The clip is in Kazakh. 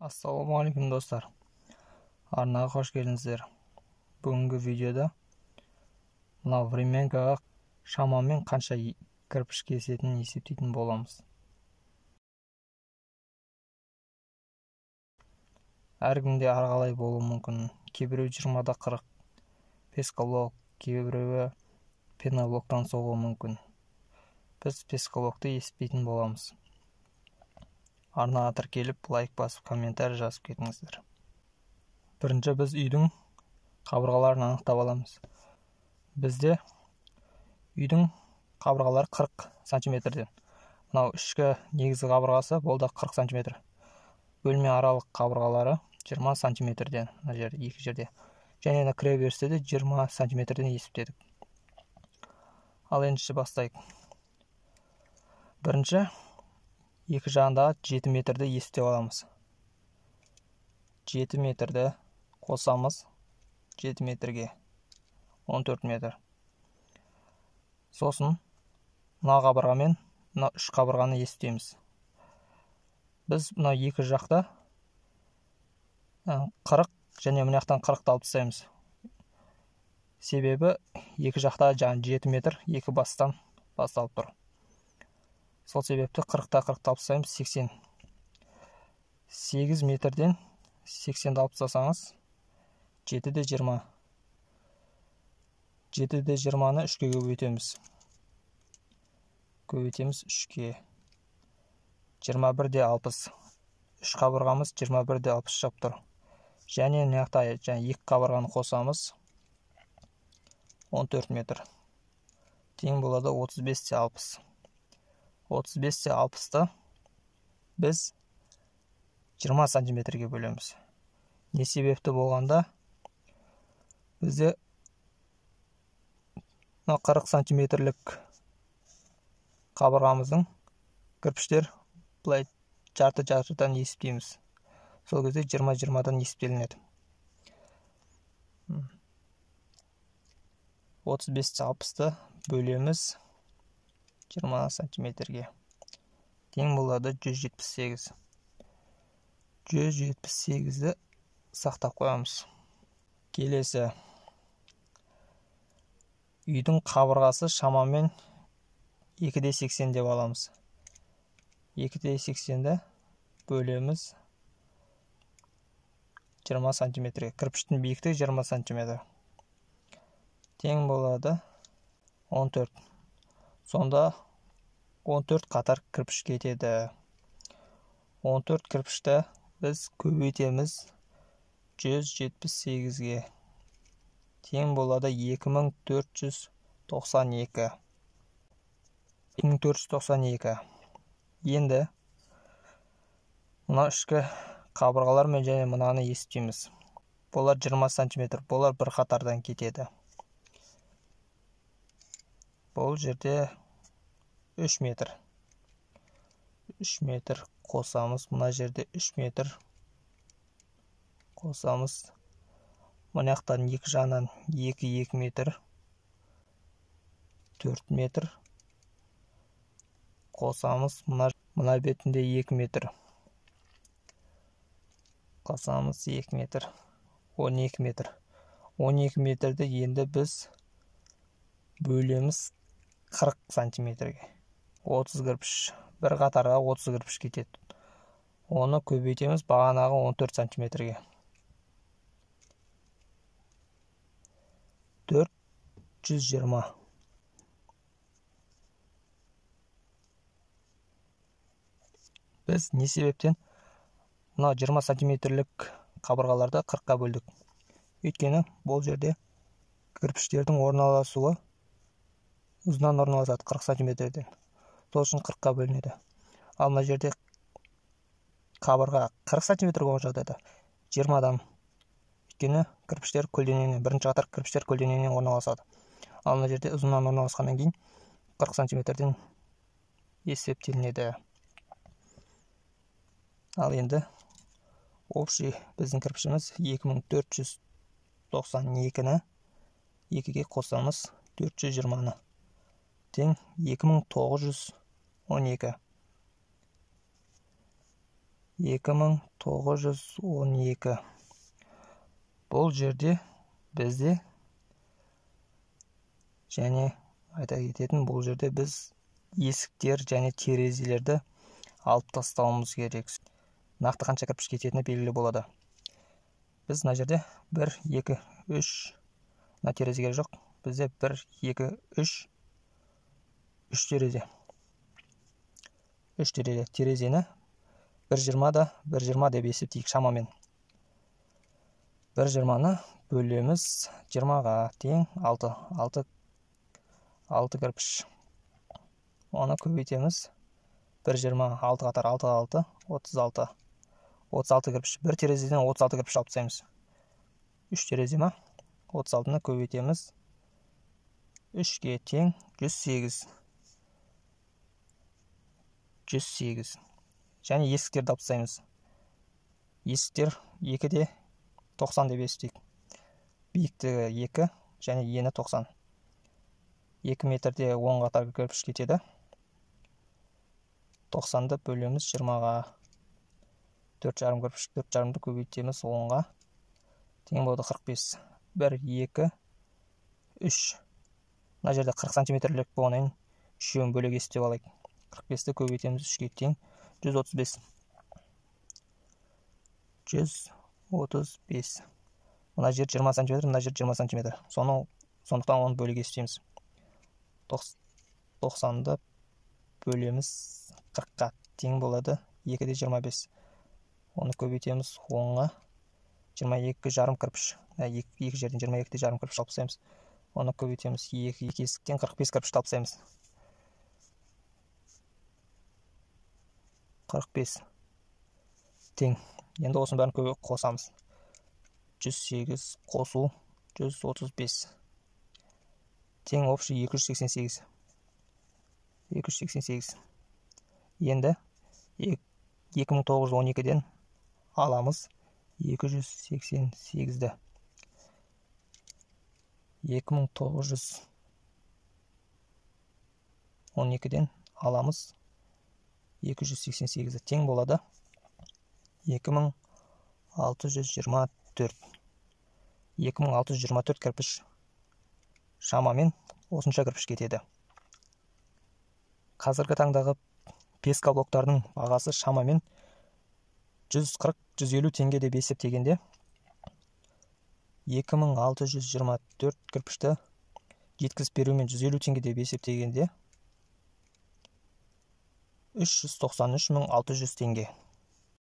Ассалаумағалейкум достар. Арнаға қош келдіңіздер. Бүгінгі видеода мына времянкаға шамамен қанша кірпіш кесетінін есептейтін боламыз. Әркімде әрқалай болуы мүмкін. Кейбіреу 20-да 40 пескалок, кейбіреуі пеноблоктан соғуы мүмкін. Біз пескалокты есептейтін боламыз. Арнаға тіркеліп, лайк басып, комментарий жазып кетіңіздер. Бірінші біз үйдің қабырғаларын анықтап аламыз. Бізде үйдің қабырғалары 40 сантиметрден. Мынау ішкі негізгі қабырғасы болды 40 сантиметр. Бөлме аралық қабырғалары 20 сантиметрден. Мына жерде, екі жерде. Және кіреберісте де 20 сантиметрден есептедік. Ал ендеше бастайық. Бірінші екі жағындағы 7 метрді есептеп аламыз. 7 метрді қосамыз 7 метрге 14 метр. Сосын мына қабырғамен мына үш қабырғаны есептейміз. Біз мына екі жақта 40 және мына жақтан 40-ты алып тастаймыз. Себебі екі жақта 7 метр екі бастан басталып тұр. Сол себепті 40-та 40-ты алып тастаймыз, 80. 8 метрден 80-ді алып тастасаңыз 7-де 20. 7-де 20-ны 3-ке көбейтеміз. Көбейтеміз 3-ке. 21-де 60. Үш қабырғамыз 21-де 60 жап тұр. Және мына жақта екі қабырғаны қосамыз 14 метр. Тең болады 35-те 60. 35-те 60-ты біз 20 сантиметрге бөлеміз. Не себепті болғанда бізде 40 сантиметрлік қабырғамыздың кірпіштер бұлай жарты-жартыдан есептейміз. Сол кезде 20-20-дан есептелінеді. 35-те 60-ты бөлеміз 20 сантиметрге. Тең болады 178. 178-ді сақтап қоямыз. Келесі. Үйдің қабырғасы шамамен 2-де 80 деп аламыз. 2-де 80-ді бөлеміз 20 сантиметрге. Кірпіштің биіктігі 20 сантиметр. Тең болады 14. Сонда 14 қатар кірпіш кетеді. 14 кірпішті біз көбейтеміз 178-ге. Тең болады 2492. 2492. Енді мына ішкі қабырғалармен және мынаны есептейміз. Болар 20 сантиметр. Болар бір қатардан кетеді. Бұл жерде 3 метр. 3 метр қосамыз. Мына жерде 3 метр қосамыз. Мына жақтан екі жағынан 2 метр. 4 метр қосамыз. Мына бетінде 2 метр. Қосамыз 2 метр. 12 метр. 12 метрді енді біз бөлеміз 40 сантиметрге. 30 кірпіш. Бір қатарға 30 кірпіш кетеді. Оны көбейтеміз бағанағы 14 сантиметрге. 420. Біз не себептен мына 20 сантиметрлік қабырғаларды 40-қа бөлдік. Өйткені бұл жерде кірпіштердің орналасуы ұзынан орналасады 40 сантиметрден. Сол үшін 40-қа бөлінеді. Ал мына жерде қабырға 40 сантиметр болған жағдайда 20-дан. Өйткені кірпіштер көлденеңінен, бірінші қатар кірпіштер көлденеңінен орналасады. Ал мына жерде ұзынан орналасқаннан кейін 40 сантиметрден есептелінеді. Ал енді общий біздің кірпішіміз 2492-ні 2-ге қосамыз 420-ны. Тең 2912. 2912. Бұл жерде бізде және айта кететін, бұл жерде біз есіктер және терезелерді алып тастауымыз керек. Нақты қанша кірпіш кететіні белгілі болады. Біз мына жерде 1, 2, 3, мына терезеге жоқ. Бізде 1, 2, 3 терезе. 3 терезе. Терезені 1,20 деп есептейік шамамен. 1,20-ны бөлеміз 20-ға тең 6 кірпіш. Оны көбейтеміз. 1,20, 6 қатар 6, 36 кірпіш. Бір терезеден 36 кірпіш алып тастаймыз. 3 терезе ма? 36-ны көбейтеміз. 3-ге тең 108. Және есіктерді алып тастаймыз. Есіктер 2-де 90 деп есептейік. Биіктігі 2 және ені 90. 2 метрде 10 қатар кірпіш кетеді. 90-ды бөлеміз 20-ға. 4,5 кірпіш. 4,5-ды көбейтеміз 10-ға. Тең болады 45. 1, 2, 3. Мына жерде 40 сантиметрлік болғаннан үшеуін бөлек есептеп алайық. 45-ті көбейтеміз 3-ге тең 135. 135. Мына жер 20 сантиметр, мына жер 20 сантиметр. Сондықтан оны бөлек есептейміз. 90-ды бөлеміз 40-қа тең болады 2-де 25. Оны көбейтеміз 10-ға. 22,5 кірпіш. 2 жерден 22,5 кірпіш алып тастаймыз. Оны көбейтеміз 2 есіктен 45 кірпіш алып тастаймыз. 45 тең. Енді осының бәрін қосамыз. 108 қосу 135. Тең общий 288. 288. Енді 2912-ден аламыз 288-ді. 2912-ден аламыз 288-ді. Тең болады 2624. 2624 кірпіш. Шамамен осынша кірпіш кетеді. Қазіргі таңдағы пескоблоктардың бағасы шамамен 140-150 теңге деп есептегенде 2624 кірпішті жеткізіп берумен 150 теңге деп есептегенде 393.600 теңге.